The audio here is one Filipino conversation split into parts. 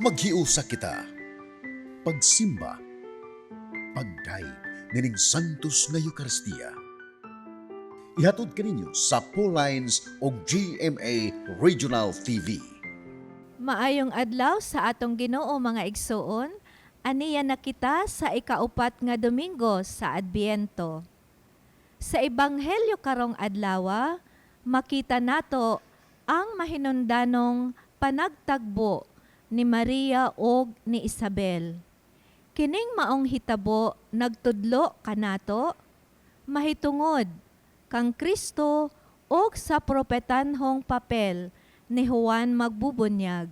Maghiusa kita. Pagsimba, pagday, nining santos nga Eucharistia. Ihatod kaninyo sa Pauline's o GMA Regional TV. Maayong adlaw sa atong Ginoo mga igsoon, aniya na kita sa ikaupat nga Domingo sa Adbiento. Sa Ebanghelyo karong adlaw, makita nato ang mahinungdanong panagtagbo ni Maria ug ni Isabel. Kining maong hitabo nagtudlo kanato mahitungod kang Kristo ug sa propetanhong papel ni Juan magbubunyag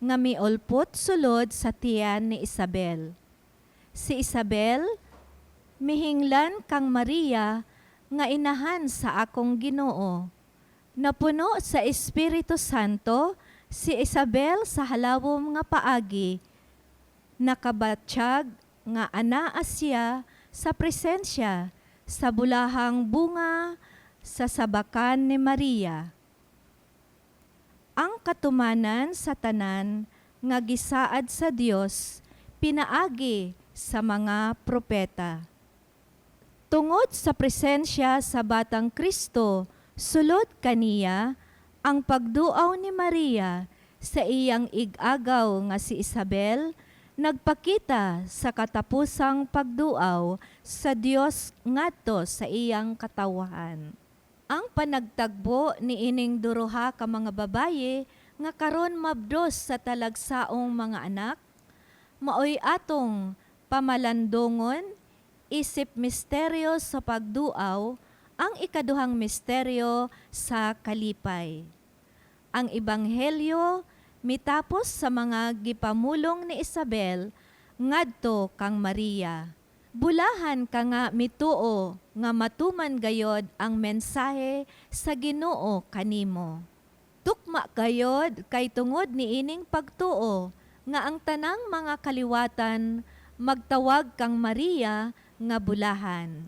nga miulpot sulod sa tiyan ni Isabel. Si Isabel mihinglan kang Maria nga inahan sa akong Ginoo. Napuno sa Espiritu Santo si Isabel sa halawom nga paagi, nakabatsyag nga anaa siya sa presensya sa bulahang bunga sa sabakan ni Maria. Ang katumanan sa tanan nga gisaad sa Dios pinaagi sa mga propeta. Tungod sa presensya sa batang Kristo, sulod kaniya ang pagduaw ni Maria sa iyang ig-agaw nga si Isabel, nagpakita sa katapusang pagduaw sa Dios ngadto sa iyang katawhan. Ang panagtagbo ni ining duruha ka mga babaye nga karon mabdos sa talagsaong mga anak, maoy atong pamalandongon isip misteryo sa pagduaw ang ikaduhang misteryo sa kalipay. Ang ebanghelyo mitapos sa mga gipamulong ni Isabel ngadto kang Maria. Bulahan ka nga mituo nga matuman gayod ang mensahe sa Ginoo kanimo. Tukma gayod kay tungod ni ining pagtuo nga ang tanang mga kaliwatan magtawag kang Maria nga bulahan.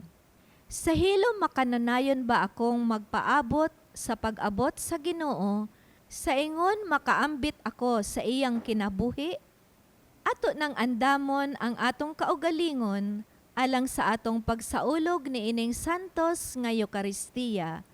Sa hilom makananayon ba akong magpaabot sa pag-abot sa Ginoo, sa ingon makaambit ako sa iyang kinabuhi? Ato nang andamon ang atong kaugalingon alang sa atong pagsaulog ni ining santos nga Eucharistia.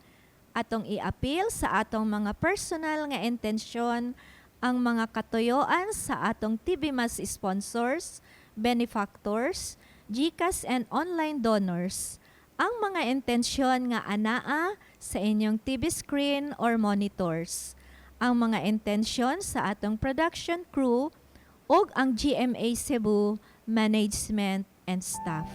Atong iapil sa atong mga personal nga intensyon ang mga katuyoan sa atong TV Mas sponsors, benefactors, GCash and online donors. Ang mga intensyon nga anaa sa inyong TV screen or monitors. Ang mga intensyon sa atong production crew ug ang GMA Cebu management and staff.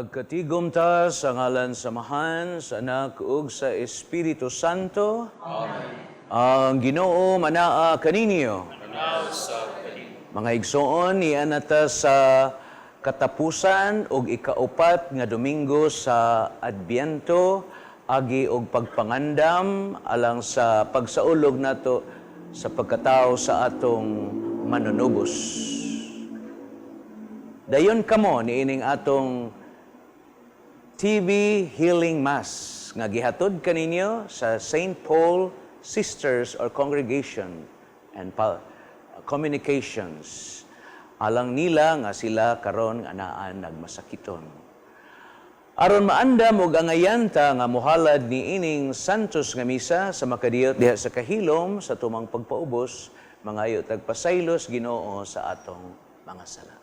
Magkatigom ta sa ngalan sa Amahan, sa Anak, ug sa Espiritu Santo. Amen. Ang Ginoo manaa kaninyo. Mga igsoon, niana ta sa katapusan ug ikaupat nga Domingo sa Adbiento, agi og pagpangandam alang sa pagsaulog nato sa pagkatao sa atong manunubos. Dayon kamo niining atong TV Healing Mass nga gihatod kaninyo sa St. Paul Sisters or Congregation and Communications. Alang nila nga sila karon nga naan nagmasakiton. Aron maandam og angayanta nga mohalad ni ining santos nga misa sa makadiyot diha sa kahilom sa tumang pagpaubos, mangayo tagpasaylos Ginoo sa atong mga sala.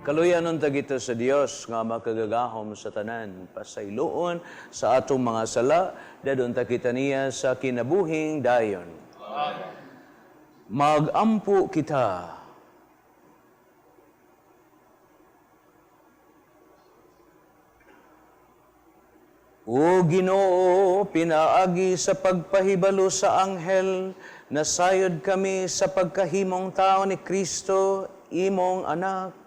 Kaluyanon tagito sa Dios nga makagagahom sa tanan, pasayloon sa atong mga sala, dadon ta kita niya sa kinabuhing dayon. Amen. Magampo kita. O Ginoo, pinaagi sa pagpahibalo sa anghel, nasayod kami sa pagkahimong tao ni Kristo, imong anak.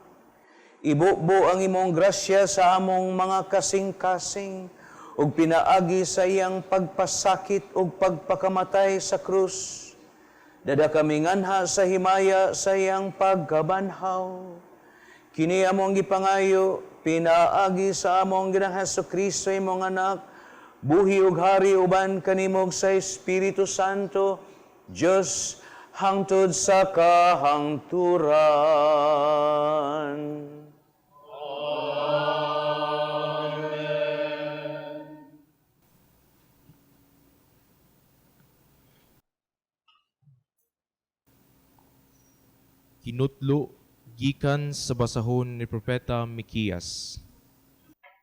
Ibubo ang imong grasya sa among mga kasing-kasing ug pinaagi sa iyang pagpasakit ug pagpakamatay sa krus. Dada kami nganha sa himaya sa iyang pagkabanhaw. Kini among gipangayo, pinaagi sa among Ginoong Hesukristo imong anak, buhi ug hari uban kanimog sa Espiritu Santo, Dios hangtod sa kahangturan. Kinutlo gikan sa basahon ni Propeta Mikias.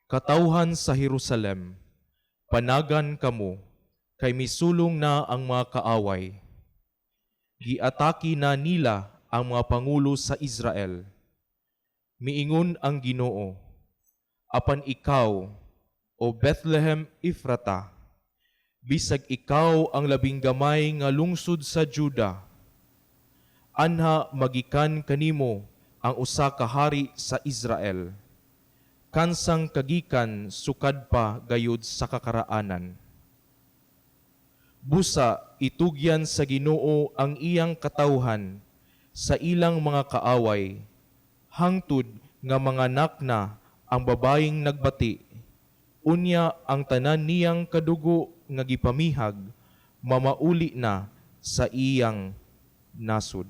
Katawhan sa Jerusalem, panagan kamo, kay misulong na ang mga kaaway. Giataki na nila ang mga pangulo sa Israel. Miingon ang Ginoo, apan ikaw, o Bethlehem Ephrata, bisag ikaw ang labing gamay nga lungsod sa Juda, anha magikan kanimo ang usa ka hari sa Israel. Kansang kagikan sukad pa gayud sa kakaraanan. Busa itugyan sa Ginoo ang iyang katawhan sa ilang mga kaaway, hangtod nga mga anak na ang babaeng nagbati. Unya ang tanan niyang kadugo nga gipamihag, mamauli na sa iyang nasud.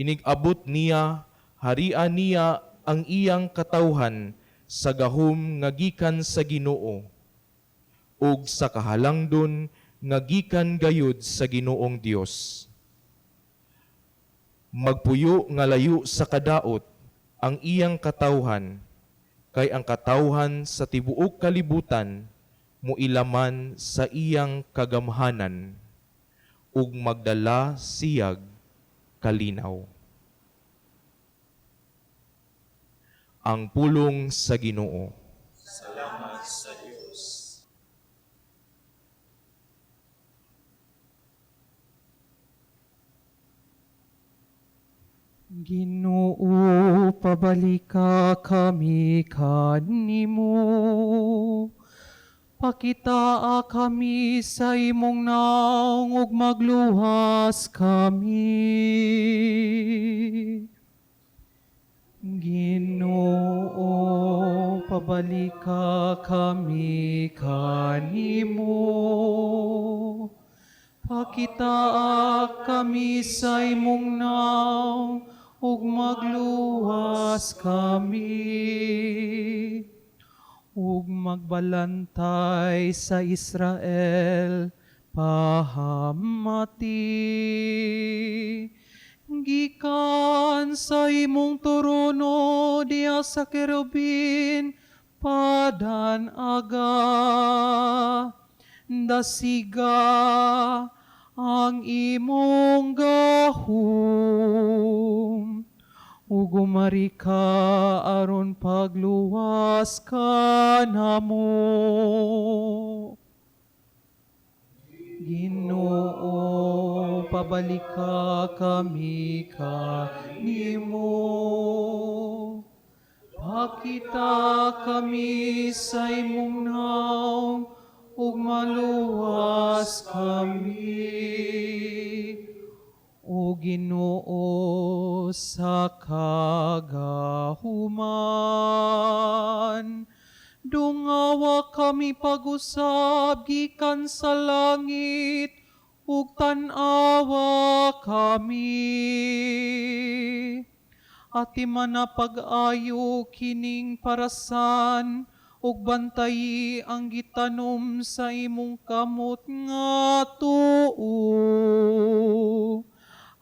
Inigabot niya, harian niya ang iyang katawhan sa gahom nga gikan sa Ginoo, ug sa kahalangdon nga gikan gayud sa Ginoong Dios. Magpuyo nga layo sa kadaot ang iyang katawhan, kay ang katawhan sa tibuok kalibutan muilaman sa iyang kagamhanan, ug magdala siyag kalinaw. Ang pulong sa Ginoo. Ginoo, pabalika kami kanimo. Pakitaa kami sa imong naong ug magluwas kami. Ginoo, pabalika kami kanimo. Pakitaa kami sa imong naong ug magluwas kami, ug magbalantay sa Israel pahamati. Gikan sa imong trono diya sa kerubin padan aga, dasiga ang imong gahom, ug umari ka aron pagluwas ka namo. Ginoo, pabalika kami kanimo. Pakita kami sa imong naong ug maluwas kami. O Ginoo, sa kagahuman, dungawa kami pag-usab gikan sa langit, ug tan-awa kami. Ati man na pag-ayo kining parasan, ug bantayi ang gitanom sa imong kamot nga tuo.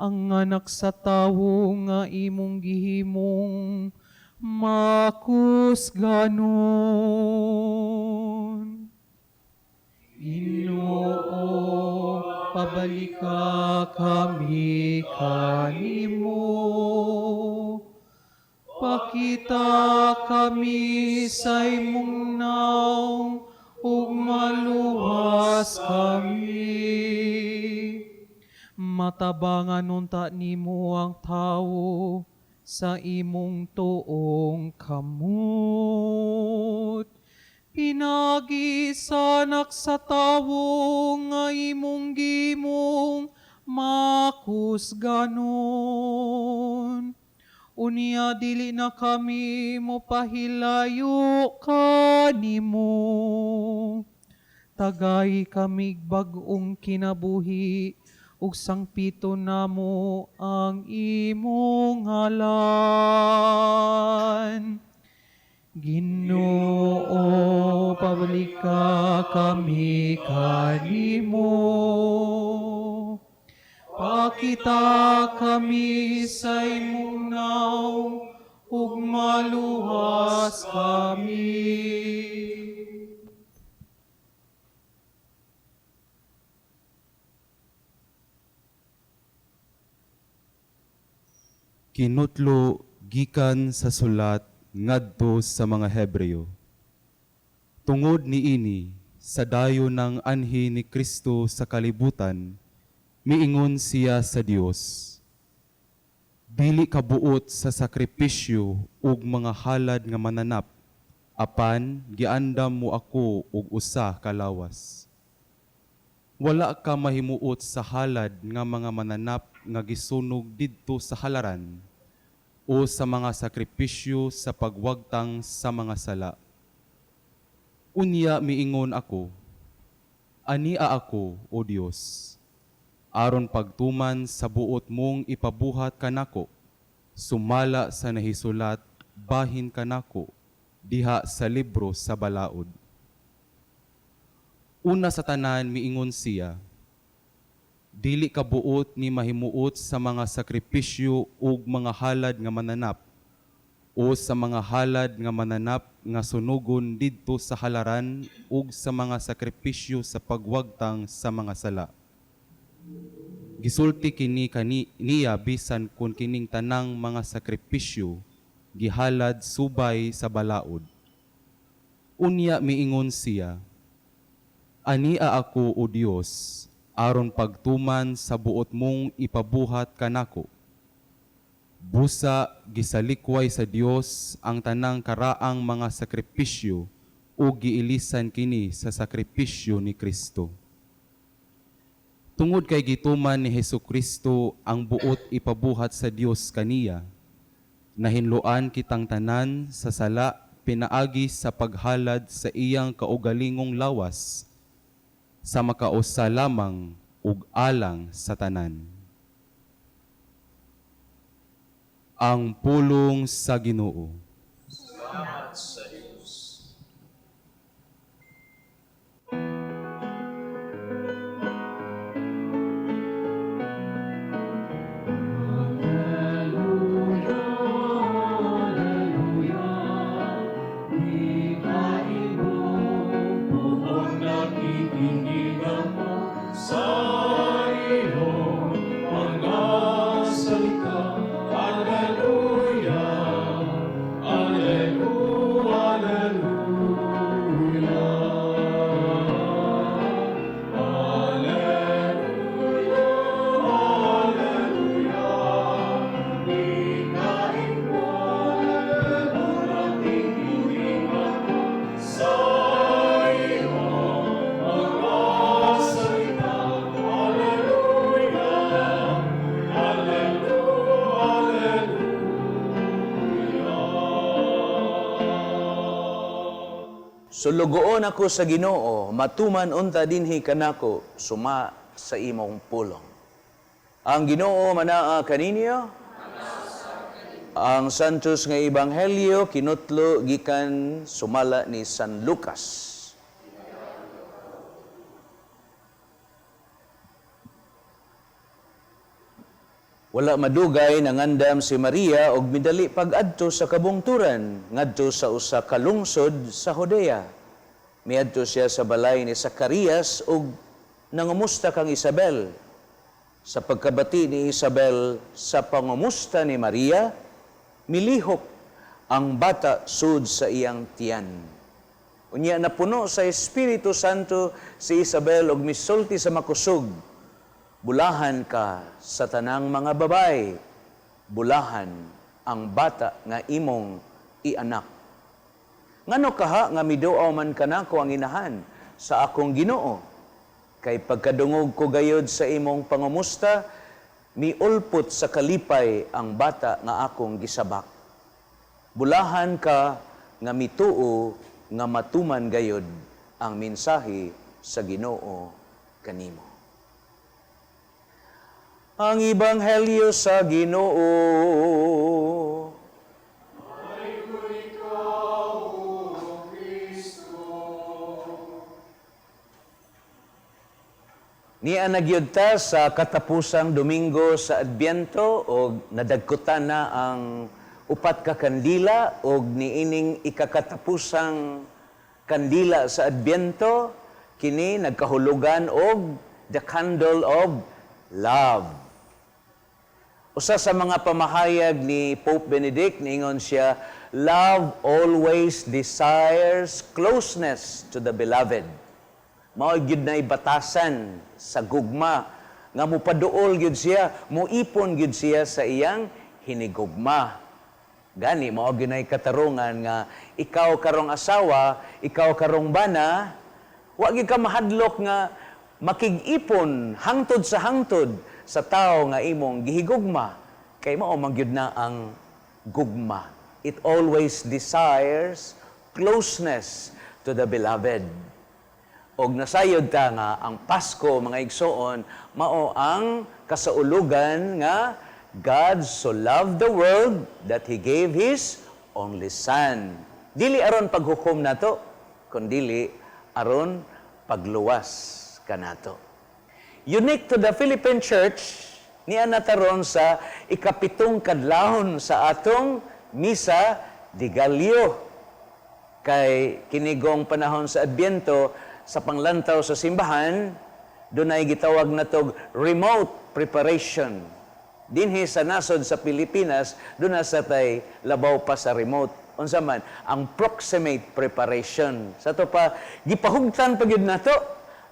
Ang anak sa tawo nga imong gihimong makusganon. Ginoo, pabalika kami kanimo. Pakita kami sa imong naong ug maluwas kami. Matabangan unta nimo ang tawo sa imong tuong kamot. Pinagi sa anak sa tawo nga imong gimong makusganon. Unya dili na kami mopahilayo kanimo. Tagay kami bag-ong kinabuhi, ug sangpito namo ang imong ngalan. Ginoo, pabalika kami kanimo. Pakita kami sa imong naong ug maluwas kami. Kinutlo gikan sa sulat ngadto sa mga Hebreo. Tungod niini sa dayo ng anhi ni Kristo sa kalibutan, miingon siya sa Dios. Dili kabuot sa sakripisyo ug mga halad nga mananap, apan giandam mo ako og usa ka lawas. Wala ka mahimuot sa halad nga mga mananap nga gisunog didto sa halaran o sa mga sakripisyo sa pagwagtang sa mga sala. Unya miingon ako, Ania ako, O Dios, aron pagtuman sa buot mong ipabuhat kanako, sumala sa nahisulat, bahin kanako, diha sa libro sa balaod. Una sa tanan miingon siya, dili ka buot ni mahimuot sa mga sakripisyo ug mga halad nga mananap, o sa mga halad nga mananap nga sunugon didto sa halaran ug sa mga sakripisyo sa pagwagtang sa mga sala. Gisulti kini niya bisan kun kining tanang mga sakripisyo gihalad subay sa balaod. Unya miingon siya, ania ako, O Dios, aron pagtuman sa buot mong ipabuhat kanako. Busa gisalikway sa Dios ang tanang karaang mga sakripisyo o giilisan kini sa sakripisyo ni Kristo. Tungod kay gituman ni Hesukristo ang buot ipabuhat sa Dios kaniya, nahinluan kitang tanan sa sala pinaagi sa paghalad sa iyang kaugalingong lawas, sa makausa lamang ug alang sa tanan. Ang pulong sa Ginoo. Sulugoon ako sa Ginoo, matuman unta dinhi kanako, suma sa imong pulong. Ang Ginoo manaa kaninyo, ang santos nga ebanghelyo kinutlo gikan sumala ni San Lucas. Wala madugay nangandam si Maria og midali pag-adto sa kabungturan ngadto sa usa ka lungsod sa Judea. Miadto siya sa balay ni Zacarias og nangumusta kang Isabel. Sa pagkabati ni Isabel sa pangumusta ni Maria, milihok ang bata sud sa iyang tiyan. Unya napuno sa Espiritu Santo si Isabel og misulti sa makusog, bulahan ka sa tanang mga babay, bulahan ang bata nga imong ianak. Ngano kaha nga miduaw man kanako ang inahan sa akong Ginoo? Kay pagkadungog ko gayod sa imong pangumusta, miulpot sa kalipay ang bata nga akong gisabak. Bulahan ka nga mituo nga matuman gayod ang mensahe sa Ginoo kanimo. Ang Ebanghelyo sa Ginoo. Niya nagyudta sa katapusang Domingo sa Adbyento o nadagkutan na ang upat ka kandila o niining ikakatapusang kandila sa Adbyento, kini nagkahulugan og the candle of love. Usa sa mga pamahayag ni Pope Benedict, niingon siya, love always desires closeness to the beloved. Mao gyud nay batasan sa gugma nga mupaduol gyud siya, muipon gyud siya sa iyang hinigugma. Gani mao gyud nay katarungan nga ikaw karong asawa, ikaw karong bana, wa gyud ka mahadlok nga makig-ipon hangtod sa tao nga imong gihigugma, kay mao man gyud na ang gugma. It always desires closeness to the beloved. og nasayod ta nga ang Pasko, mga igsoon, mao ang kasaulugan nga God so loved the world that He gave His only Son. Dili aron paghukom nato, kundili aron pagluwas kanato. Unique to the Philippine Church, niya nataron sa ikapitong kadlawon sa atong Misa de Gallo. Kay kinigong panahon sa Adbyento, sa panglantaw sa simbahan, doon ay gitawag na tog remote preparation. Dinhi sa nasod sa Pilipinas, doon na sa tay labaw pa sa remote. Unsa man, ang proximate preparation. Sa to pa, gipahugtan pa gyud nato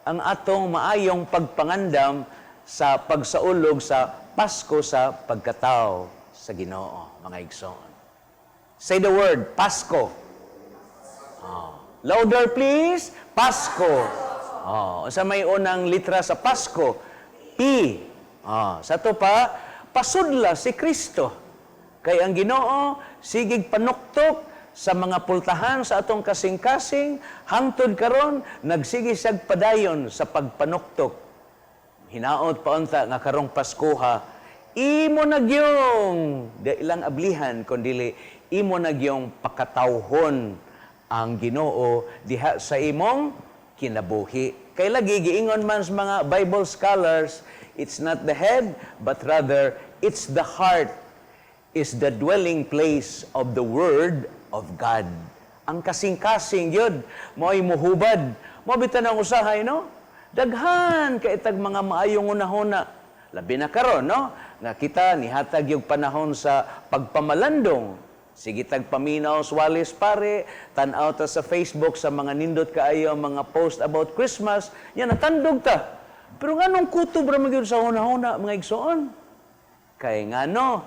ang atong maayong pagpangandam sa pagsaulog sa Pasko sa pagkatao sa Ginoo, mga igsoon. Say the word, Pasko. Louder please, Pasko. Sa may unang litra sa Pasko, P. Sa to pa, pasudla si Kristo. Kay ang Ginoo sigig panuktok sa mga pultahan sa atong kasing-kasing, hangtod karon nagsigi siyag padayon sa pagpanuktok. Hinaot pa unta nga karong Paskuha, imo nagyong ilang ablihan kundili imo nagyong pakatawhon ang Ginoo diha sa imong kinabuhi. Kay lagi giingon man sa mga Bible scholars, it's not the head but rather it's the heart is the dwelling place of the Word of God. Ang kasing-kasing yun, mo'y muhubad. Mo bitan ang usahay, no? Daghan kay itag mga maayong unahuna. Labi na karon, no? Nga kita nihatag yung panahon sa pagpamalandong. Sige tag paminaw walis pare, tan-aw ta sa Facebook sa mga nindot kaayo mga post about Christmas, yan natandog ta. Pero nganong kutob ra magyud sa hunahuna mga igsoon? Kay ngano,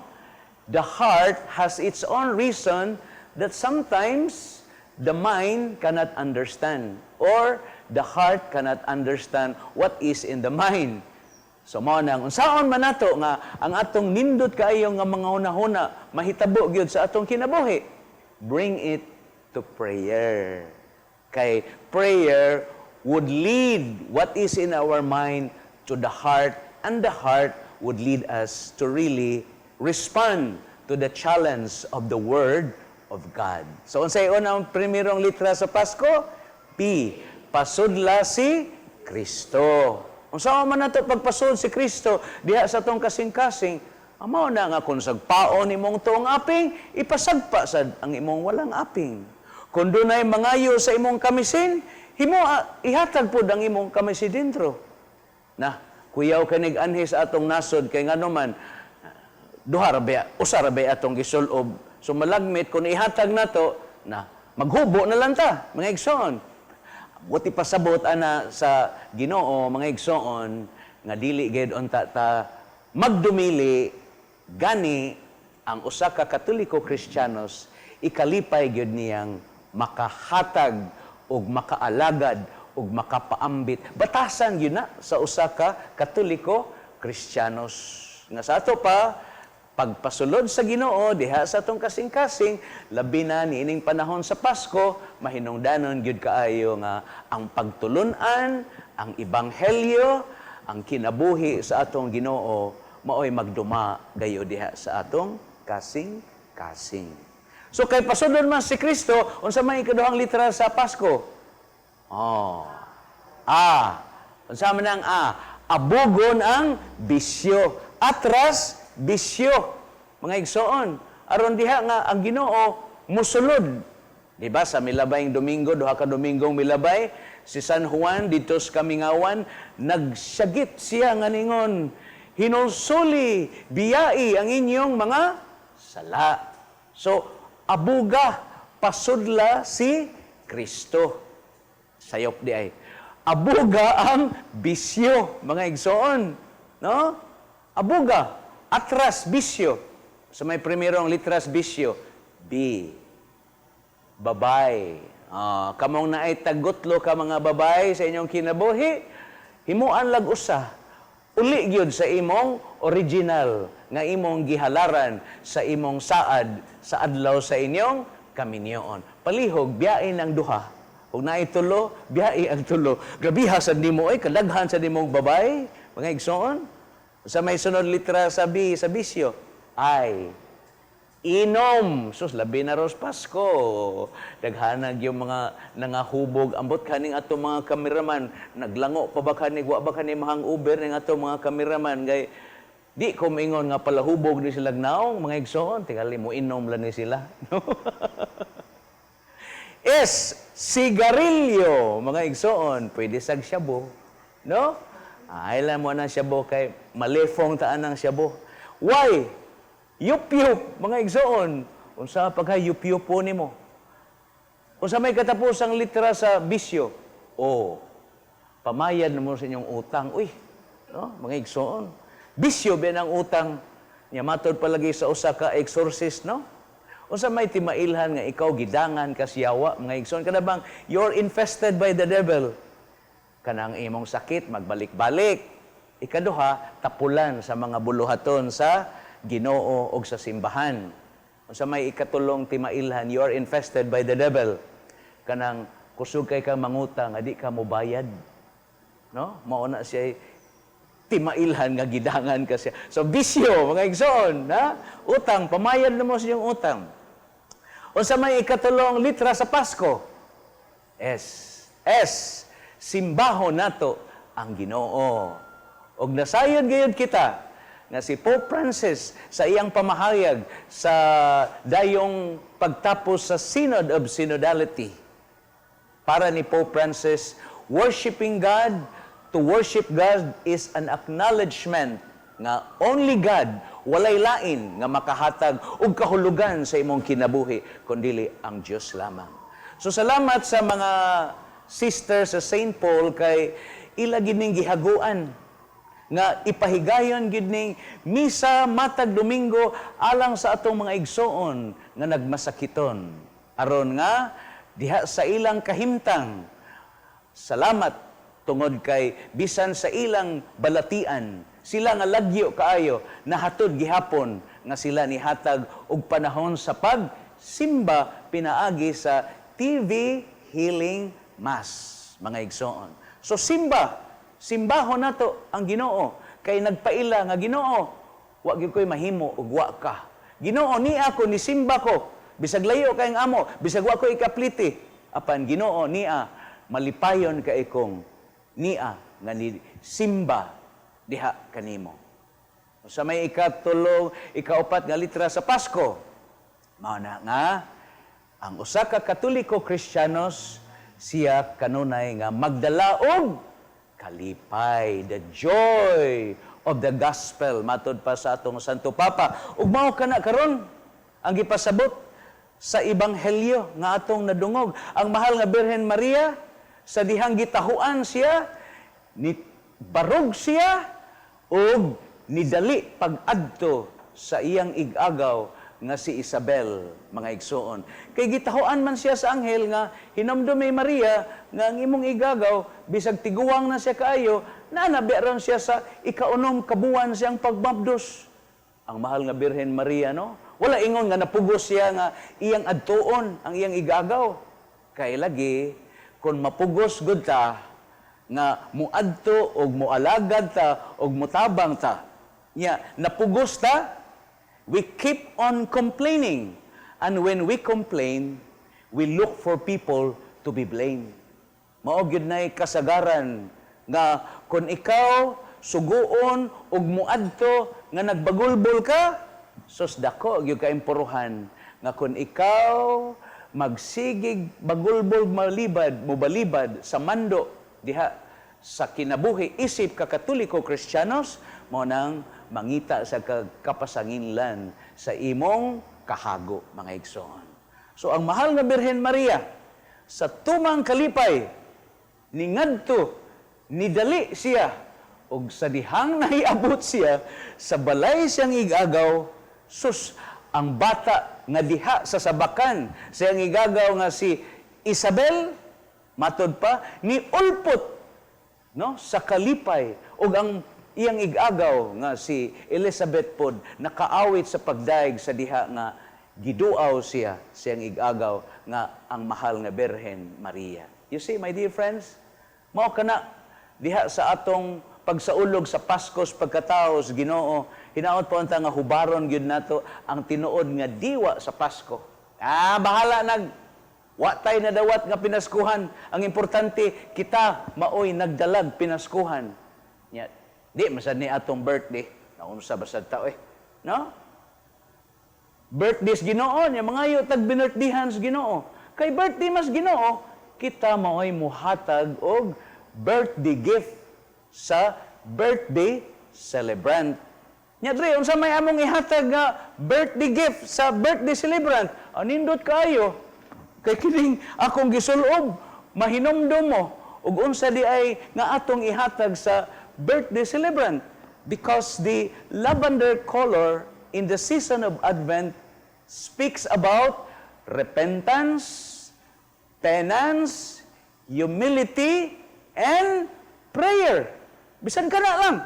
the heart has its own reason that sometimes the mind cannot understand or the heart cannot understand what is in the mind. So mao nang unsaon man nato nga ang atong nindot kaayo nga mga hunahuna mahitabo gyud sa atong kinabuhi. Bring it to prayer. Kay prayer would lead what is in our mind to the heart, and the heart would lead us to really respond to the challenge of the Word of God. So unsay unang primerong litra sa Pasko? P. Pasudla si Kristo. Unsa man nato pagpasud si Kristo diha sa atong kasing-kasing, amo na nga kung sagpaon imong tuong aping, ipasagpa sad ang imong walang aping. Kung dunay mangayo sa imong kamisin, himo ihatag pud ang imong kamisi dentro. Na kuyaw kanig anhi sa atong nasod kay ngano man duha ra ba usa ra ba atong gisulob. So malagmit kung ihatag nato na maghubo na lang ta mga igsoon. Buti pasabot ana sa Ginoo mga igsoon nga dili gayud unta ta magdumili gani ang usa ka Katoliko Kristiyanos ikalipay gyud niyang makahatag og makaalagad og makapaambit batasan gyud na sa usa ka Katoliko Kristiyanos. Nga sa ato pa pagpasulod sa Ginoo diha sa atong kasing-kasing, labi na niining panahon sa Pasko, mahinungdanon gyud kaayo nga ang pagtulunan, ang ebanghelyo, ang kinabuhi sa atong Ginoo maoy magduma gayo diha sa atong kasing-kasing. So kay pasudon man si Kristo, unsa may ikaduhang litra sa Pasko? Unsa man ang abugon ang bisyo, atras bisyo, mga igsoon. Aron diha nga ang Ginoo musulod. Di ba sa milabayng Domingo, duha ka Domingong milabay, si San Juan dito sa Kamingawan, nagsyagit siya nga ningon, hinulsuli, biyai ang inyong mga sala. So, abuga, pasudla si Kristo. Sayop di ay. Abuga ang bisyo, mga igsoon. No? Abuga. Atras, bisyo. So may primerong litras bisyo. B. Babay. Kamong naay tagutlo ka mga babay sa inyong kinabuhi, himuan lag usa. Uli gyud sa imong original nga imong gihalaran sa imong saad sa adlaw sa inyong kaminyoon. Palihog biyain ang duha Kung naitulo, biyai ang tulo. Grabiha sa nimo ay kadaghan sa nimong babay, mga igsoon. Sa may sunod litra sa bisyo, ay inom. Sus, labi na ros Pasko. Daghanag yung mga nangahubog. Ambot kaning ato mga kameraman. Naglango pa ba kanig, wa ba kaning mahang Uber ng ato mga kameraman. Gay, di ko maingon nga palahubog ni sila naong, mga igsoon. Tingali mo, inom lang ni sila. No? Sigarilyo, mga igsoon, pwede sag syabo. No? Alam mo na syabo kay malefong taan ng syabo. Why? Yup-yup, mga igsoon. Unsa pagka yup-yup po ni mo? Unsa may katapusang litra sa bisyo? Pamayad mo sa inyong utang. Uy, no? Mga igsoon. Bisyo ba ng utang? Niya matod palagi sa usa ka exorcist, no? Unsa may timailhan nga ikaw gidangan kasyawa, mga igsoon, kana bang you're infested by the devil. Kanang imong sakit magbalik-balik. Ikaduha, tapulan sa mga buluhaton sa Ginoo o sa simbahan. Unsa may ikatulong timailhan, you are infested by the devil. Kanang kusog kay kang mangutang, adi ka mo bayad. No? Mao na siya timailhan nga gidangan ka siya. So bisyo, mga igsoon, ha? Utang, pamayad na mo sa iyong utang. Unsa may ikatulong litra sa Pasko? Simbahon nato ang Ginoo. Og nasayod gayud kita nga si Pope Francis sa iyang pamahayag sa dayong pagtapos sa Synod of Synodality. Para ni Pope Francis, worshiping God, to worship God is an acknowledgement nga only God, walay lain nga makahatag og kahulugan sa imong kinabuhi, kundi ang Dios lamang. So salamat sa mga sisters sa St. Paul kay ila gid ning gihaguan nga ipahigayon gid ning misa matag Domingo alang sa atong mga igsoon nga nagmasakiton aron nga diha sa ilang kahimtang. Salamat tungod kay bisan sa ilang balatian sila nga lagyo kaayo nahatod gihapon nga sila nihatag og panahon sa pagsimba pinaagi sa TV Healing Mass, mga igsoon. So simbahon nato ang Ginoo kay nagpaila nga Ginoo, wa gyud koy mahimo og wa ka. Ginoo, ni ako ni simba ko bisag layo kay ang amo, bisag wa ko ikapliti. Apan Ginoo niya malipayon kay kong niya nga ni simba diha kanimo. Sa may ikaupat nga litra sa Pasko, mao na nga ang usa ka Katoliko Kristiyanos siya kanunay nga magdala og kalipay, the joy of the gospel matod pa sa atong Santo Papa. Ug mao kana karon ang gipasabot sa ebanghelyo nga atong nadungog, ang mahal nga Birhen Maria sa dihang gitahuan siya ni barog siya o nidali pag-adto sa iyang igagaw nga si Isabel, mga igsoon. Kay gitahuan man siya sa anghel nga hinamdom may Maria nga ang imong igagaw bisag tiguwang na siya kaayo naanabiaron siya sa ikaunom kabuwan siyang pagbabdos. Ang mahal nga Birhen Maria, no? Wala ingon nga napugos siya nga iyang adtuon ang iyang igagaw. Kay lagi kung mapugos gud ta nga muadto og mualagad ta og mutabang ta. Nya napugos ta, we keep on complaining. And when we complain, we look for people to be blamed. Mao gyud nay kasagaran nga kung ikaw suguon og muadto nga nagbagulbol ka, sus dako gyud ka impuruhan nga kung ikaw magsigig bagulbol mobalibad sa mando diha sa kinabuhi isip ka Katoliko Kristiyanos mo nang mangita sa kapasanginlan sa imong kahago, mga igsoon. So ang mahal nga Birhen Maria sa tumang kalipay ni ngadto nidali siya ug sa dihang nahiabot siya sa balay siyang igagaw, sus ang bata nga diha sa sabakan siyang igagaw nga si Isabel matod pa ni ulpot no sa kalipay ug ang iyang igagaw nga si Elizabeth pod nakaawit sa pagdaig sa diha nga giduaw siya siyang igagaw nga ang mahal nga Birhen Maria. You see, my dear friends, mao kana diha sa atong pagsaulog sa Paskos pagkataos Ginoo, hinaot po unta nga hubaron gyud nato ang tinuod nga diwa sa Pasko. Bahala nag wa tay na dawat nga pinaskuhan. Ang importante kita maoy nagdalag pinaskuhan. Nya, di masad ni atong birthday. Naunsa basad ta no? Birthdays Ginoo nya mangayo tag binirthdayan sa Ginoo. Kay birthday mas Ginoo, kita maoy muhatag og birthday gift sa birthday celebrant. Nya dre unsa may among ihatag nga birthday gift sa birthday celebrant? Anindot kaayo. Kay kining akong gisulob, mahinomdom mo ug unsa di ay nga atong ihatag sa birthday celebrant, because the lavender color in the season of Advent speaks about repentance, penance, humility, and prayer. Bisan kana lang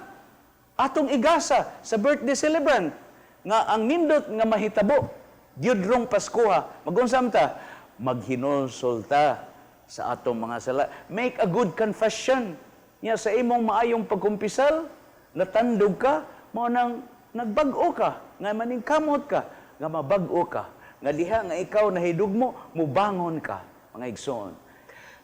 atong igasa sa birthday celebrant nga ang nindot nga mahitabo gyud rong Paskuha. Magunsam ta, maghinulsol ta sa atong mga sala. Make a good confession. Nya sa imong maayong pagkumpisal, natandog ka, mao nang nagbag-o ka, nga maningkamot ka, nga mabag-o ka, nga diha nga ikaw nahidugmo, mubangon ka, mga igsoon.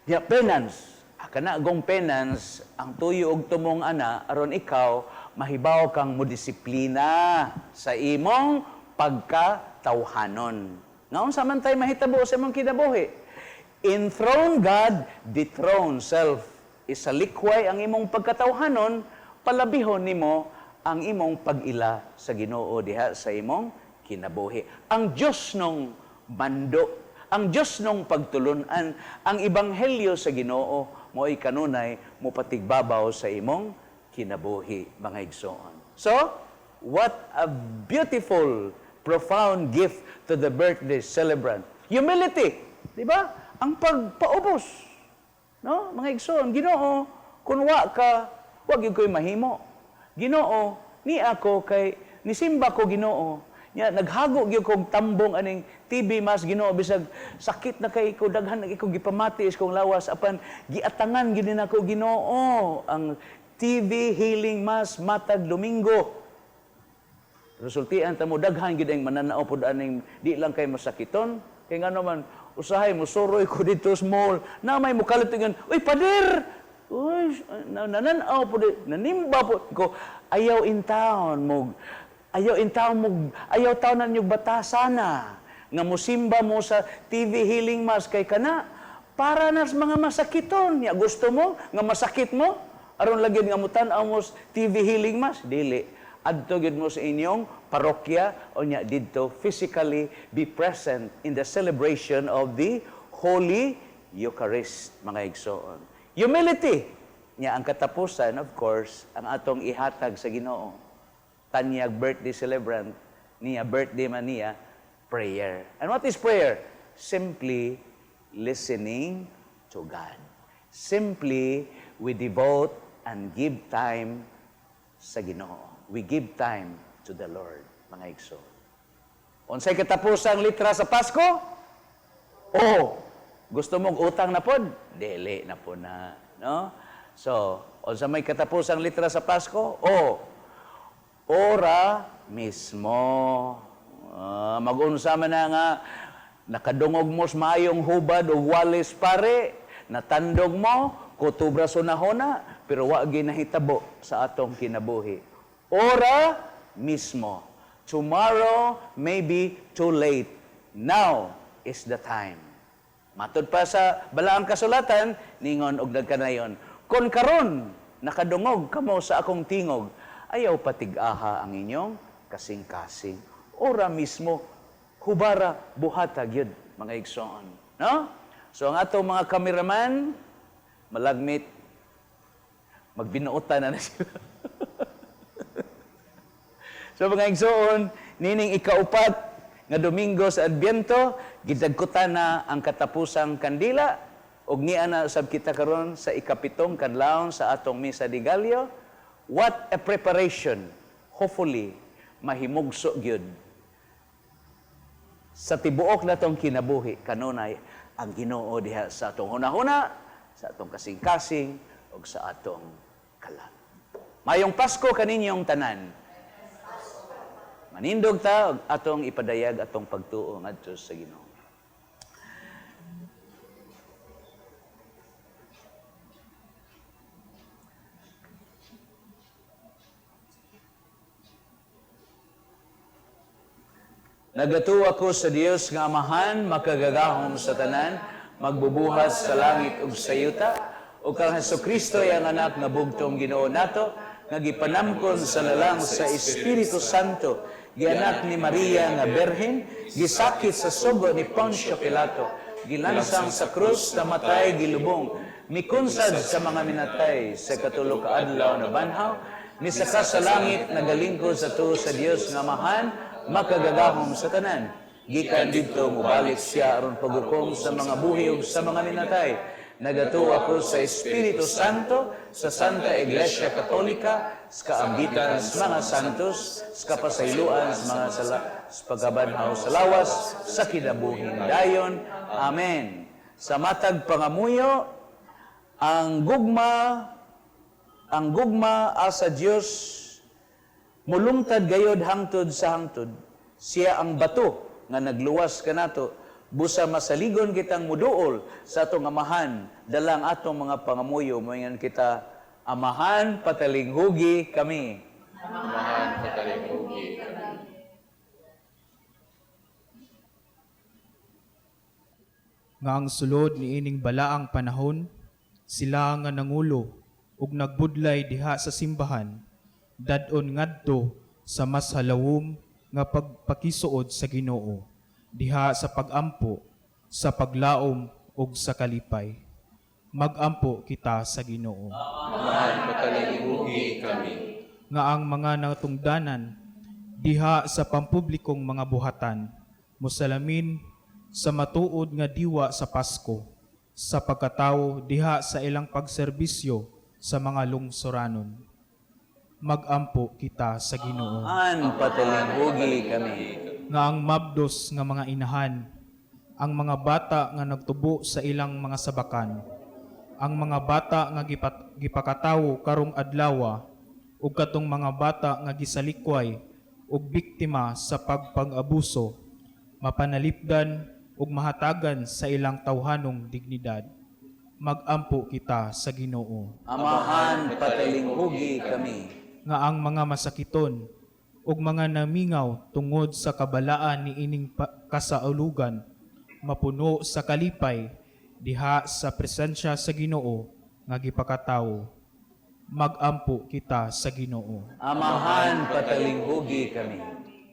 Nya penance, kana gong penance, ang tuyo og tumong ana aron ikaw mahibaw kang modisiplina sa imong pagkatawhanon. Ngaon sa man tayo mahitabo sa imong kinabuhi. Enthrone God, dethrone self. Isa likway ang imong pagkatawhanon, palabihon nimo ang imong pag-ila sa Ginoo diha sa imong kinabuhi. Ang Dios nung bando, ang Dios nung pagtulunan, ang ebanghelyo sa Ginoo mo'y kanunay mo patigbabaw sa imong kinabuhi, mga igsoon. So, what a beautiful, profound gift to the birthday celebrant. Humility, di ba? Ang pagpaubos. No? Mga igsoon, Ginoo, kung wa ka, wag yung ko'y mahimo. Ginoo, ni ako kay, nisimba ko Ginoo. Nya, naghago gyud kong tambong aning TV mas Ginoo, bisag sakit na kay ko, daghan na ko gipamatis kong lawas, apan giatangan gyud nako Ginoo ang TV healing mas matag Domingo. Resultian ta mo daghan gyud ang mananao pod aning di lang kay masakiton, kay ngano man usahay mo suroy ko dito sa mall, na may mukalit tingan, uy pader. Uy, nananaw po, nanimba po ko, ayaw in town mo, ayaw taon na niyong batasana, nga musimba mo sa TV healing mas kay kana, para na sa mga masakiton. Ya, gusto mo, nga masakit mo, aron lagi nga mutan-aw mo sa TV healing mas, dili. Adto gid mo sa inyong parokya, o nya didto physically be present in the celebration of the Holy Eucharist, mga igsoon. Humility, niya ang katapusan, of course, ang atong ihatag sa Ginoo. Tanyag birthday celebrant, niya birthday man niya, prayer. And what is prayer? Simply listening to God. Simply, we devote and give time sa Ginoo. We give time to the Lord, mga igsoon. Unsay katapusang litra sa Pasko? Oh, gusto mong utang na pod? Dili na po na, no? So, unsa may katapusang litra sa Pasko? Oh, ora mismo. Mag-unsa man na nga nakadungog mo sa maayong hubad o walis pare, natandog mo, kutubra sunahona, pero wa ginahitabo sa atong kinabuhi. Ora mismo. Tomorrow may be too late. Now is the time. Matod pa sa balaang kasulatan, ningon og nagkanayon, kon karon nakadungog kamo sa akong tingog, ayaw patig-aha ang inyong kasing-kasing. Ora mismo, hubara buhata gyud, mga igsoon. No? So ang atong mga kameraman, malagmit, magbinuotan na sila. So mga igsoon, nining ikaupat nga Domingo sa Adbyento, gidagkutan na ang katapusang kandila, ug niya na sab kita karon sa ikapitong kadlawon sa atong Misa de Gallo. What a preparation! Hopefully, mahimugso gyud sa tibuok natong kinabuhi kanunay ang Ginoo diha sa atong hunahuna sa atong kasing-kasing, ug sa atong kalat. Mayong Pasko kaninyong tanan. Manindog ta, ug atong ipadayag atong pagtuo ngadto sa Ginoo. Nagatuo ako sa Dios nga Amahan, makagagahom sa tanan, magbubuhat sa langit ug sa yuta, ug kang Hesukristo ang anak nga bugtong Ginoo nato, nga gipanamkon sa lalang sa Espiritu Santo, gianak ni Maria nga berhen, gisakit sa sugo ni Poncio Pilato, gilansang sa krus, namatay, gilubong, mikunsad sa mga minatay, sa katulo ka adlaw na banhaw, nisaka sa langit, nagalingkod sa tuo sa Dios nga Amahan, makagagahom sa tanan. Gikan didto mubalik siya aron paghukom sa mga buhi ug sa mga minatay. Nagatuo ako sa Espiritu Santo, sa Santa Iglesia Katolika, sa kaambitan sa mga santos, sa kapasayloan sa mga sa pagkabanhaw sa lawas, sa kinabuhing dayon. Amen. Sa matag pangamuyo, ang gugma asa Dios mulungtad gayod hangtod sa hangtod. Siya ang bato nga nagluwas kanato. Busa masaligon kitang muduol sa atong Amahan, dalang atong mga pangamuyo. Moingan kita, Amahan, patalinghugi kami. Amahan, patalinghugi kami. Nga ang sulod ni ining balaang panahon, sila nga nangulo ug nagbudlay diha sa simbahan, dadon ngadto sa mas halawom nga pagpakisuod sa Ginoo, diha sa pagampo, sa paglaom ug sa kalipay. Magampo kita sa Ginoo. Amahan, patalinghugi kami. Nga ang mga natungdanan diha sa pampublikong mga buhatan, musalamin sa matuod nga diwa sa Pasko, sa pagkatawo diha sa ilang pagserbisyo sa mga lungsuranon. Magampo kita sa Ginoo. Amahan, patalinghugi kami. Nga ang mabdos nga mga inahan, ang mga bata nga nagtubo sa ilang mga sabakan, ang mga bata nga gipakatawo karong adlaw, ug katong mga bata nga gisalikway ug biktima sa pagpang-abuso, mapanalipdan ug mahatagan sa ilang tawhanong dignidad. Magampo kita sa Ginoo. Amahan, patalinghugi kami. Nga ang mga masakiton ug mga namingaw tungod sa kabalaan ni ining kasaulugan mapuno sa kalipay diha sa presensya sa Ginoo nga gipakatawo. Magampo kita sa Ginoo. Amahan, patalinghugi kami.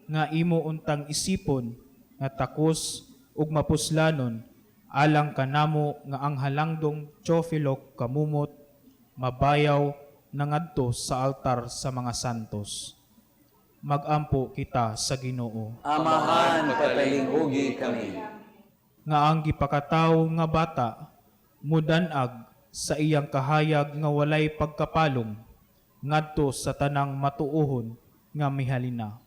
Nga imo untang isipon nga takos ug mapuslanon alang kanamo nga ang halangdong Teofilo kamumot mabayaw nangadto sa altar sa mga santos. Magampo kita sa Ginoo. Amahan, patalinghugi kami. Nga ang gipakataw nga bata mudanag sa iyang kahayag nga walay pagkapalong ngadto sa tanang matuohon nga mihalina.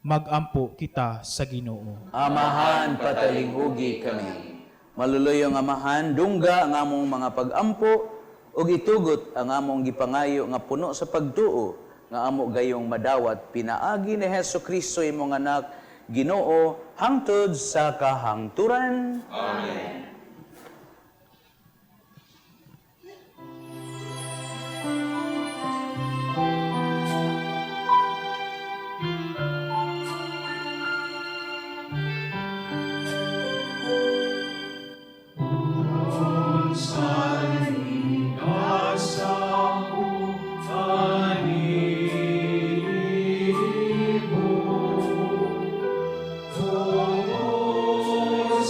Magampo kita sa Ginoo. Amahan, patalinghugi kami. Maluluyong Amahan, dungga ang among mga pagampo ug itugot ang among gipangayo nga puno sa pagtuo nga amo gayong madawat pinaagi ni Hesukristo imong anak Ginoo hangtod sa kahangturan. Amen.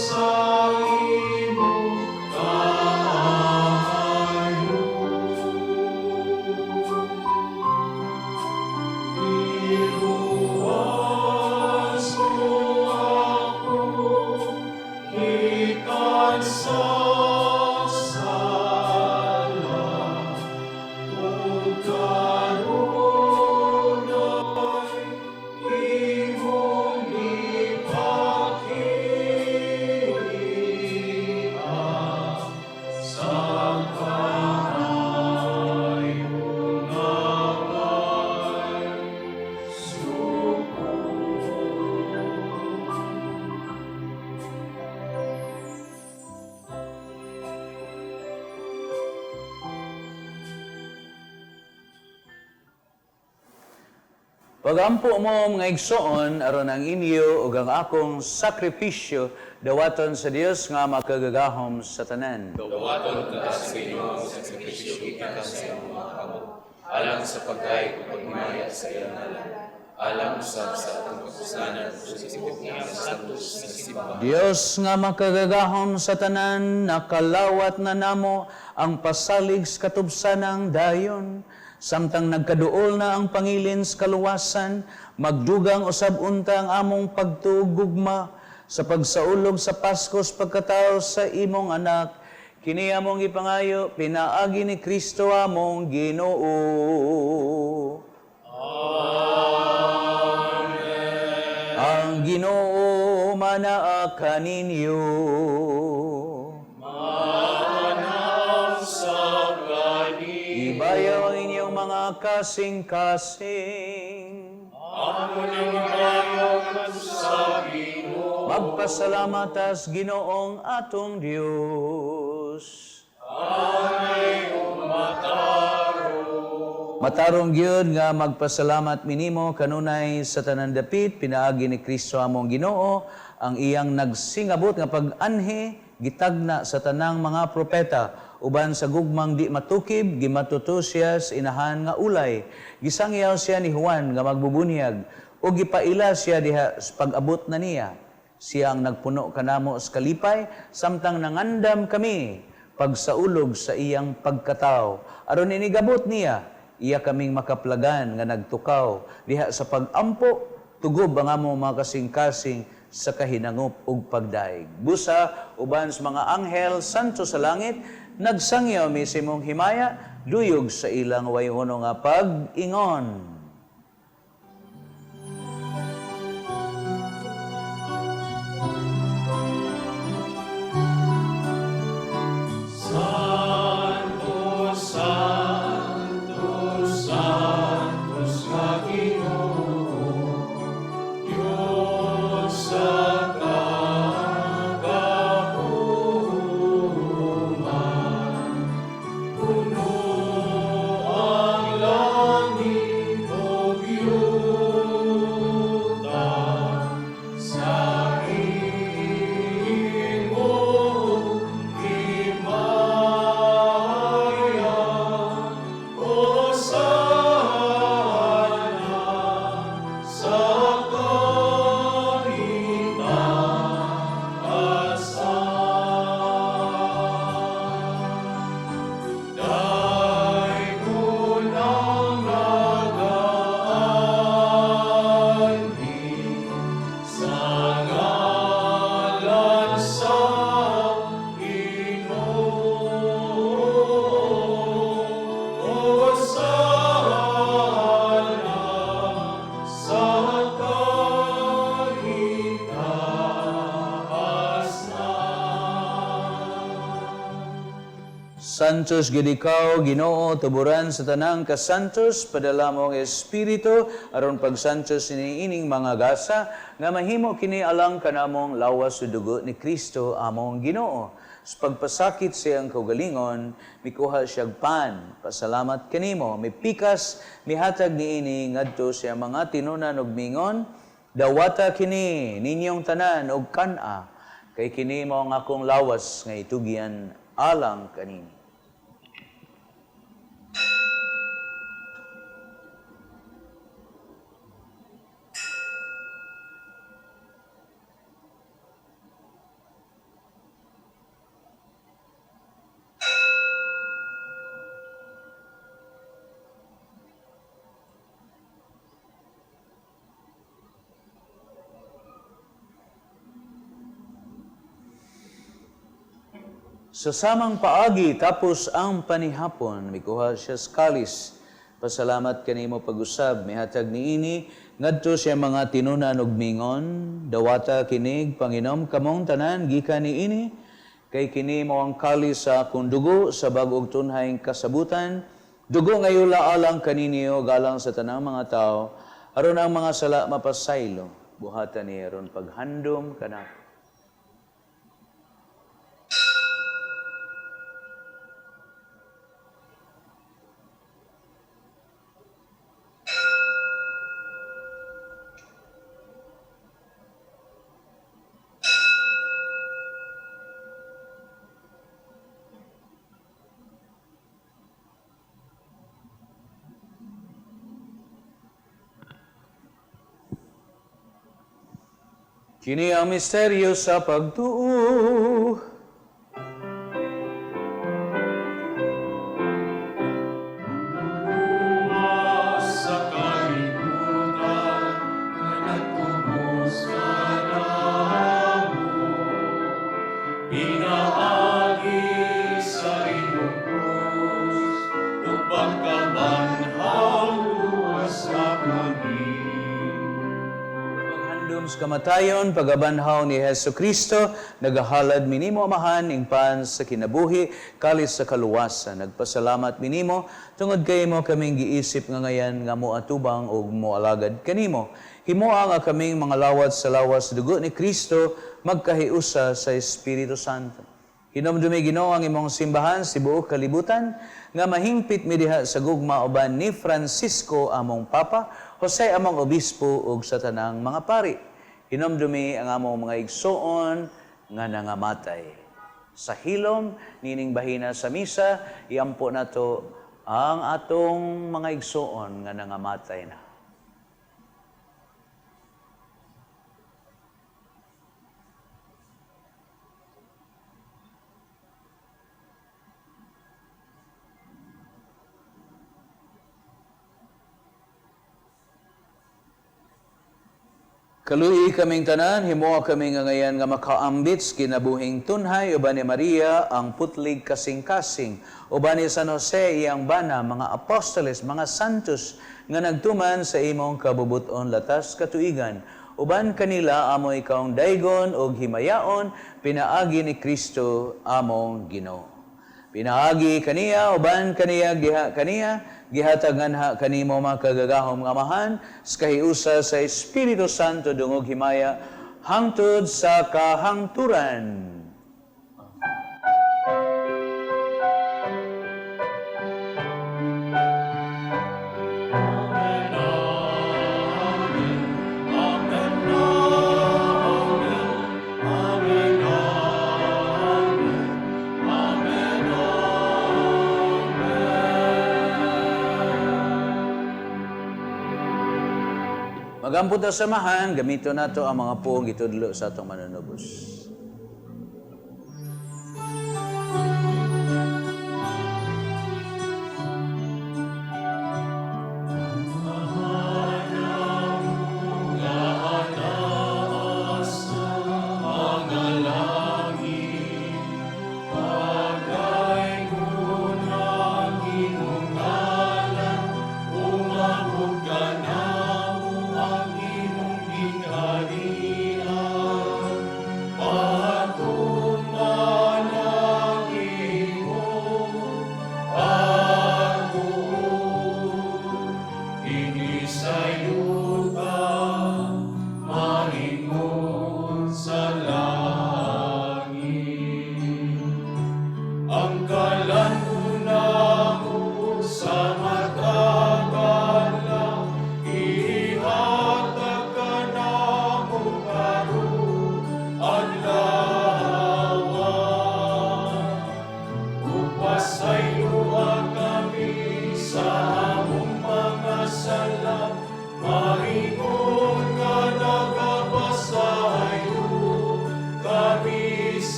Sa Pagampo mo mga igsoon aron ang inyo ug ang akong sakripisyo dawaton sa Dios nga makagagahom sa tanan. Dawaton ka sa Ginoo sa sakripisyo gikan sa imong mga kamot, alang sa pagkay ug paghimayat sa iyang ngalan, alang usab sa atong kapuslanan ug sa sibuk nga santos nga simbahan. Dios nga makagagahom sa tanan, nakalawat na namo ang pasalig sa katubsanang dayon. Samtang nagkaduol na ang pangilin sa kaluwasan, magdugang usab unta ang among pagtugugma sa pagsaulog sa Paskos pagkatao sa imong anak. Kini among ipangayo, pinaagi ni Kristo among Ginoo. Amen. Ang Ginoo manaa kaninyo. Ibayaw ang inyong mga kasing-kasing. Magpasalamat as Ginoong atong Dios. Matarong gyud nga magpasalamat minimo kanunay sa tanan dapit pinaagi ni Kristo among Ginoo ang iyang nagsingabot nga pag-anhi gitagna sa tanang mga propeta uban sa gugmang di matukib gimatuto siya sa inahan nga ulay gisangyaw siya ni Juan nga magbubunyag ug gipaila siya diha sa pag-abot na niya siya ang nagpuno kanamo sa kalipay samtang nangandam kami pagsaulog sa iyang pagkatao aron inigabot niya iya kaming makaplagan nga nagtukaw diha sa pag-ampo tugob ang among mga kasing-kasing sa kahinangop ug pagdaig. Busa uban sa mga anghel santo sa langit nagsangyaw misimong himaya duyog sa ilang wayhono nga pag-ingon. Santos gid ikaw, Ginoo, tuburan sa tanang kasantos, padala mong Espiritu, aron pagsantos ining mga gasa, nga mahimo kini alang kanamong lawas sa dugo ni Kristo among Ginoo. Sa pagpasakit siyang kaugalingon, mikuha siyag pan, pasalamat kanimo, mipikas, mihatag niini ngadto siya mga tinunan ug mingon, dawata kini ninyong tanan og kana, kay kini mo ang akong lawas nga itugyan alang kanini. Sa samang paagi, tapos ang panihapon, mikuha siya sa kalis. Pasalamat kanimo pag-usab, mihatag niini, ngadto siya mga tinunan ug mingon, dawata kinig, Panginom, kamong tanan, gikan niini, kay kini mo ang kalis sa akong dugo, sa bag-og tunhayng kasabutan, dugo ngayon alang kaninyo, galang sa tanang mga tao, aron ang mga sala mapasaylo, buhatan niya aron paghandom kanako. Kini ang misteryo sa pagtuo. Paghandom sa kamatayon, pagabanhaw ni Hesu Kristo, nagahalad minimo amahan ing pan sa kinabuhi, kalis sa kaluwasan. Nagpasalamat minimo, tungod kay mo kaming giisip nga ngayan nga mo atubang o mo alagad kanimo. Himoa nga kaming mga lawat sa lawas dugo ni Kristo, magkahiusa sa Espiritu Santo. Hinomdumi Ginoo ang imong simbahan sa tibuok kalibutan, nga mahingpit mi diha sa gugma uban ni Francisco among Papa, Jose among Obispo ug sa tanang mga pari. Hinomdumi ang among mga igsoon nga nangamatay. Sa hilom, nining bahina sa misa, iampo nato ang atong mga igsoon nga nangamatay na. Kaluhi kaming tanan, himoa kami nga ngayan nga makaambits kinabuhing tunhay, uban ni Maria ang putlig kasing-kasing, uban ni San Jose iyang bana, mga apostoles, mga santos, nga nagtuman sa imong kabubuton latas katuigan. Uban kanila amo ikaong daygon og himayaon, pinaagi ni Kristo among Ginoo. Pinaagi kaniya, uban kaniya, gihatagan ha kanimo mga kagagahom nga amahan, sa kahiusa sa Espiritu Santo dungog himaya, hangtod sa kahangturan. Magampot na samahan, gamito nato ang mga puong gitudlo sa atong manunubos.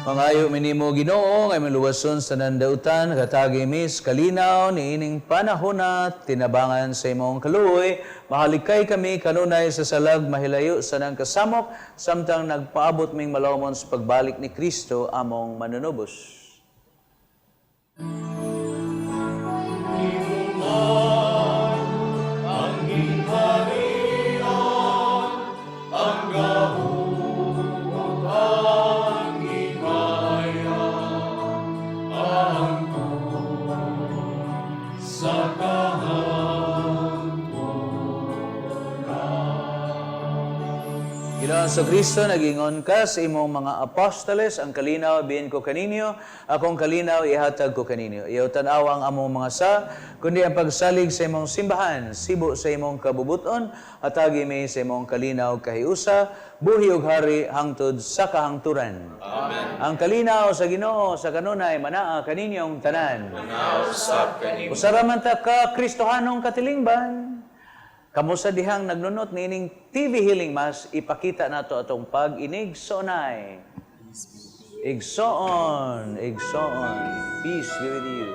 Pangayo minimo Ginoo nga maluwason sa nandautan, katagi mis kalinaw niining panahon na tinabangan sa imong kaluoy, mahalikay kami kanunay sa salag mahilayo sa nang kasamok, samtang nagpaabot ming malawmon sa pagbalik ni Kristo among manunubos. Ginoong Kristo, nagingon ka sa imong mga apostoles, ang kalinaw biin ko kaninyo, akong kalinaw ihatag ko kaninyo. Iyaw tanaw ang among mga sa, kundi ang pagsalig sa imong simbahan, sibo sa imong kabubuton, hatagi mi sa imong kalinaw kahiusa, buhi ug hari hangtod sa kahangturan. Amen. Ang kalinaw sa Ginoo sa kanunay manaa kaninyong tanan. Nausap kanimo. Usaraman ta ka Kristohanong katilingban. Kamusta dihang nagnunot nining TV Healing Mass, ipakita nato atong pag-inig sonay. Igsoon, igsoon. Peace be with you.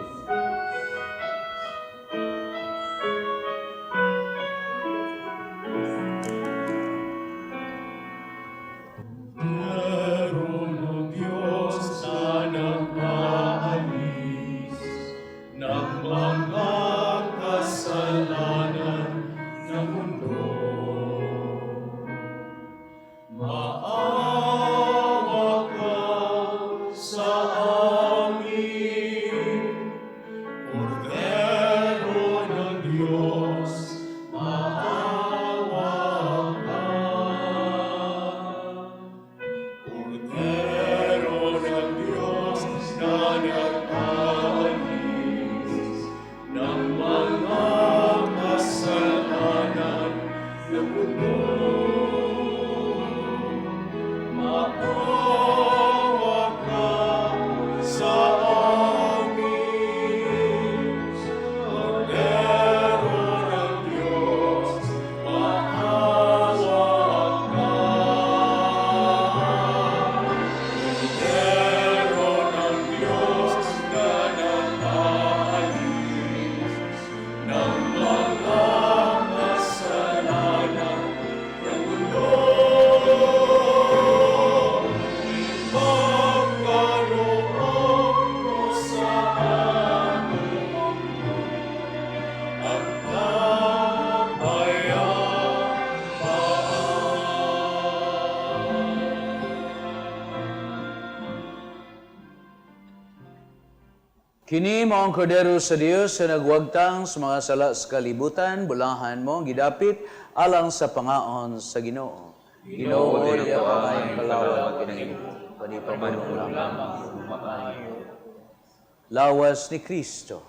Kini mo ang kordero sa Dios sa nagwagtang sa mga sala sa kalibutan, bulahan mo, gidapit, alang sa pangaon sa Ginoo. Ginoo, di ako kayong kalawat kinahimo, padi pa manong lamang kumakayo. Lawas ni Kristo.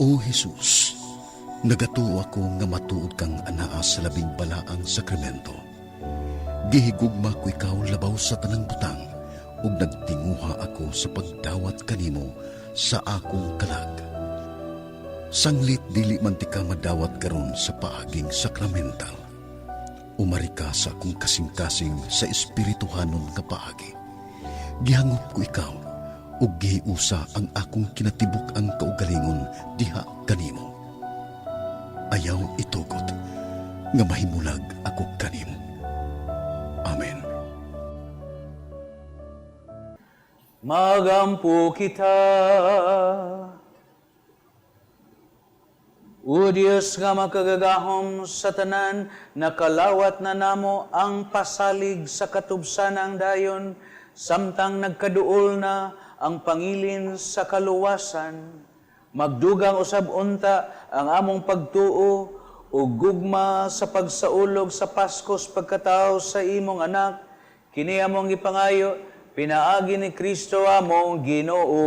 O Jesus, nagatuo ako nga matuod kang anaa sa labing balaang sakramento. Gihigugma ko ikaw labaw sa tanang butang, ug nagtinguha ako sa pagdawat kanimo sa akong kalag. Sanglit dili man ti ka madawat karon sa paaging sakramental. Umari ka sa akong kasing-kasing sa espirituhanon nga paagi. Gihangop ko ikaw, ug gihiusa ang akong kinatibuk ang kaugalingon diha kanimo. Ayaw itugot nga mahimulag ako kanimo. Amen. Magampo kita. O Diyos nga makagagahom sa tanan, nakalawat na namo ang pasalig sa katubsanang dayon, samtang nagkaduol na ang pangilin sa kaluwasan. Magdugang usab unta ang among pagtuo, o gugma sa pagsaulog sa Paskos pagkatao sa imong anak, kini among ipangayo, pinaagi ni Kristo among Ginoo.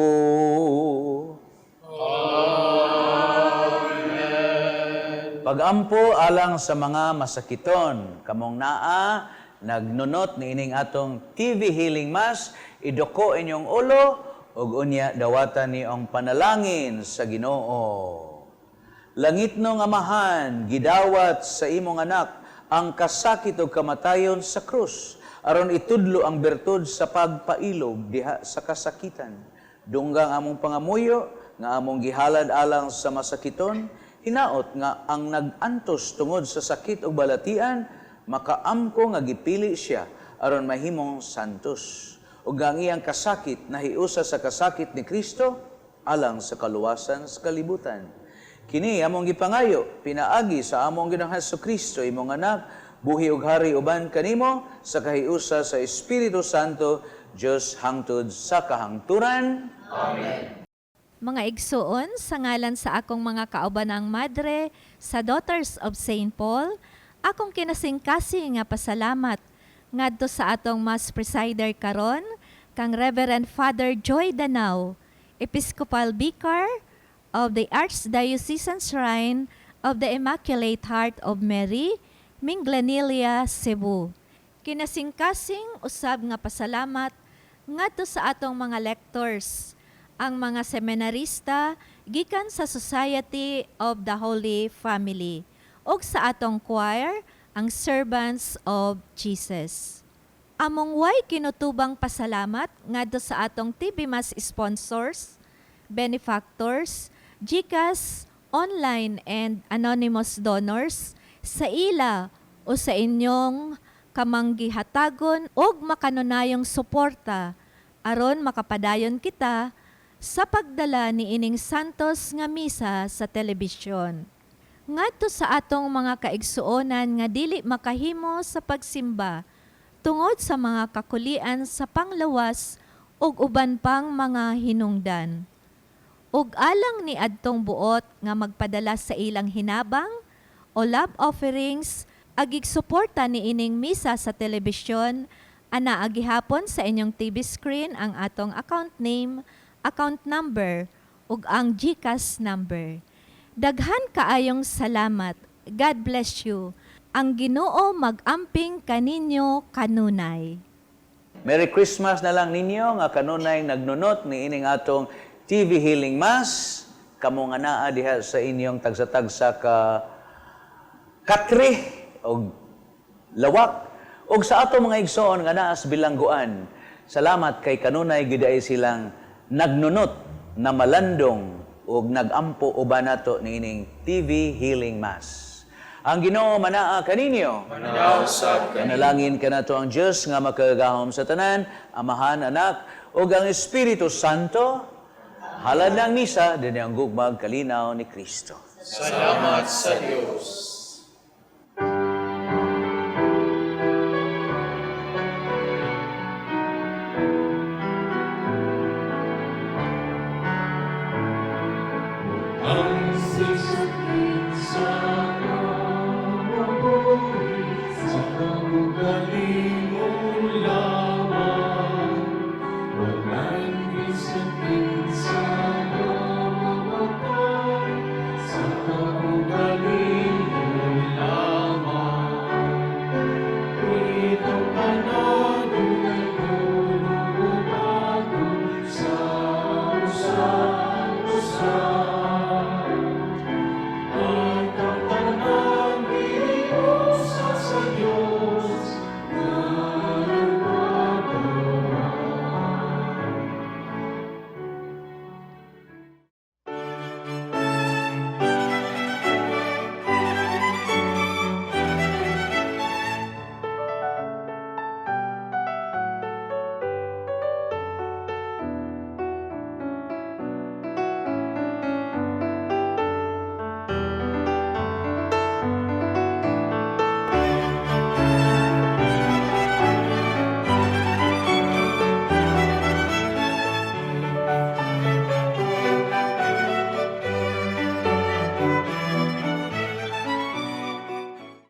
Amen. Pagampo alang sa mga masakiton, kamong naa, nagnunot ni ining atong TV Healing Mass, idoko inyong ulo, ug unya dawatan ni ang panalangin sa Ginoo. Langit nung amahan, gidawat sa imong anak ang kasakit o kamatayon sa krus, aron itudlo ang bertud sa pagpailog diha sa kasakitan. Dunggang among pangamuyo, nga among gihalad alang sa masakiton, hinaot nga ang nag-antos tungod sa sakit o balatian, makaamko nga gipili siya, aron mahimong santos. Ug ang iyang kasakit nahiusa sa kasakit ni Kristo, alang sa kaluwasan sa kalibutan. Kini among gipangayo, pinaagi sa among Ginoong Hesukristo, imong anak, buhi ug hari uban kanimo, sa kahiusa sa Espiritu Santo, Dios hangtod sa kahangturan. Amen. Mga igsuon, sa ngalan sa akong mga kaubanang madre, sa Daughters of St. Paul, akong kinasingkasing nga pasalamat ngadto sa atong mas presider karon, kang Reverend Father Joy Danao, Episcopal Vicar of the Archdiocesan Shrine of the Immaculate Heart of Mary, Minglanilla, Cebu. Kinasingkasing usab nga pasalamat ngadto sa atong mga lectors, ang mga seminarista gikan sa Society of the Holy Family ug sa atong choir, ang Servants of Jesus. Among way kinutubang pasalamat ngadto sa atong TV Mas sponsors, benefactors, GCash, online and anonymous donors sa ila o sa inyong kamanggihatagon og makanunayong suporta aron makapadayon kita sa pagdala ni ining santos nga misa sa telebisyon. Ngadto sa atong mga kaigsuonan nga dili makahimo sa pagsimba tungod sa mga kakulian sa panglawas ug uban pang mga hinungdan. Ug alang ni adtong buot nga magpadala sa ilang hinabang o love offerings agig suporta ni ining misa sa telebisyon, ana agihapon sa inyong TV screen ang atong account name, account number, ug ang GCash number. Daghan kaayong salamat. God bless you. Ang Ginoo mag-amping kaninyo kanunay. Merry Christmas na lang ninyo nga kanunay nagnunot ni ining atong TV Healing Mass. Kamo nga naa diha sa inyong tagsa-tagsa ka katri o lawak o sa ato mga igsoon nga naa sa bilangguan. Salamat kay kanunay gid ay silang nagnunot na malandong ug nagampo uban nato niining TV Healing Mass. Ang Ginoo manaa kaninyo. Manalangin kanato ang Dios nga makagahom sa tanan, Amahan, Anak ug ang Espiritu Santo. Halad ng misa dinhi ang gugmag kalinaw ni Kristo. Salamat sa Diyos. Ang